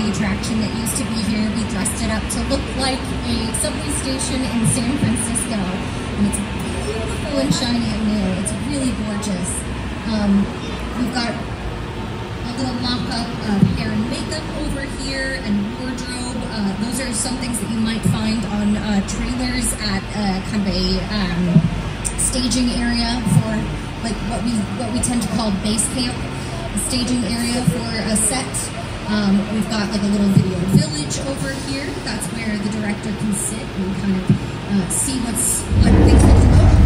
Attraction that used to be here. We dressed it up to look like a subway station in San Francisco, and it's beautiful and shiny and new. It's really gorgeous. We've got a little mock-up of hair and makeup over here and wardrobe. Those are some things that you might find on trailers at kind of a staging area for like what we tend to call base camp, a staging area for a set. We've got like a little video village over here. That's where the director can sit and kind of see what things look like.